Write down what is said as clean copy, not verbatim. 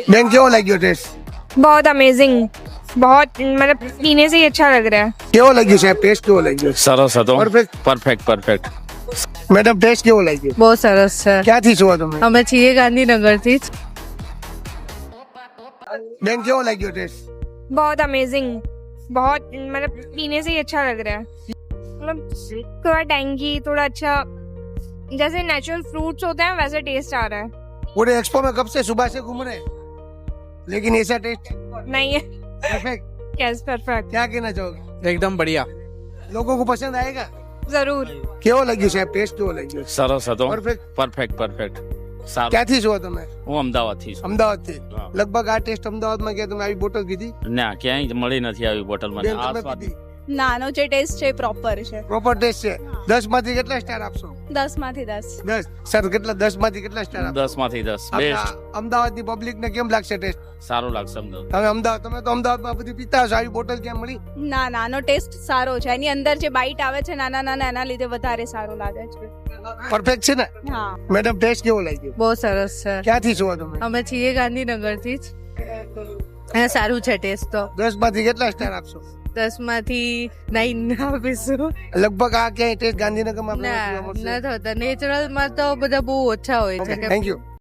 બેન કેવો લાગ્યો ટેસ્ટ? बहुत अमेजिंग, बहुत मतलब पीने से ही अच्छा लग रहा है। કેવો લાગ્યો સાહેબ? ટેસ્ટ કેવો લાગ્યો? સરસ હતો. Perfect. પરફેક્ટ. મેડમ ટેસ્ટ કેવો લાગ્યો? બહુ સરસ છે. ક્યાંથી છો તમે? અમે છીએ ગાંધીનગરથી જ. બેન કેવો લાગ્યો ટેસ્ટ? बहुत अमेजिंग, बहुत मतलब पीने से ही अच्छा लग रहा है। मतलब थोड़ा टैंगी, थोड़ा अच्छा, जैसे नेचुरल फ्रूट्स होते हैं वैसे टेस्ट आ रहा है। पूरे एक्सपो में कब से सुबह से घूम रहे हैं, लेकिन ऐसा टेस्ट नहीं है परफेक्ट। कैस परफेक्ट, क्या कहना चाहोगे? એકદમ બઢિયા. लोगों को पसंद आएगा? जरूर। કેવો લાગ્યો સાહેબ? ટેસ્ટ કેવો લાગ્યો? સરસ હતો. પરફેક્ટ. પરફેક્ટ. સારું. ક્યાંથી છો તમે? હું અમદાવાદથી છું. અમદાવાદ થી. હા. લગભગ આ ટેસ્ટ અમદાવાદમાં ગયા તમે આવી બોટલ કીધી? ના, ક્યાંય મળી નથી આવી બોટલ મને. બેન આ તમે સ્વાદ પીધી? નાનો જે ટેસ્ટ છે પ્રોપર છે. પ્રોપર ટેસ્ટ છે. 10 માંથી કેટલા સ્ટાર આપશો? 10 માંથી 10. 10 સર, કેટલા 10 માંથી કેટલા સ્ટાર આપશો? 10 માંથી 10 બેસ્ટ. અમદાવાદની પબ્લિક ને કેમ લાગશે ટેસ્ટ? સારું લાગશે અમદાવાદ. તમે તો અમદાવાદમાં બધી પીતા હશો, આવી બોટલ ક્યાં મળી? ના નાનો ટેસ્ટ સારો છે. એની અંદર જે બાઈટ આવે છે નાના નાના એના લીધે વધારે સારું લાગે છે. પરફેક્ટ છે ને? હા. મેડમ ટેસ્ટ કેવો લાગ્યો? બહુ સરસ છે. ક્યાંથી છો તમે? અમે છીએ ગાંધીનગરથી જ. અહીંયા સારું છે ટેસ્ટ તો. 10 માંથી કેટલા સ્ટાર આપશો? 10 માંથી 9 આપીશું. લગભગ આ ક્યાંય ટેસ્ટ ગાંધીનગરમાં આપણે ના જોવા મળશે? નથી હોતા. નેચરલમાં તો બધા બહુ ઓછા હોય છે. Thank you.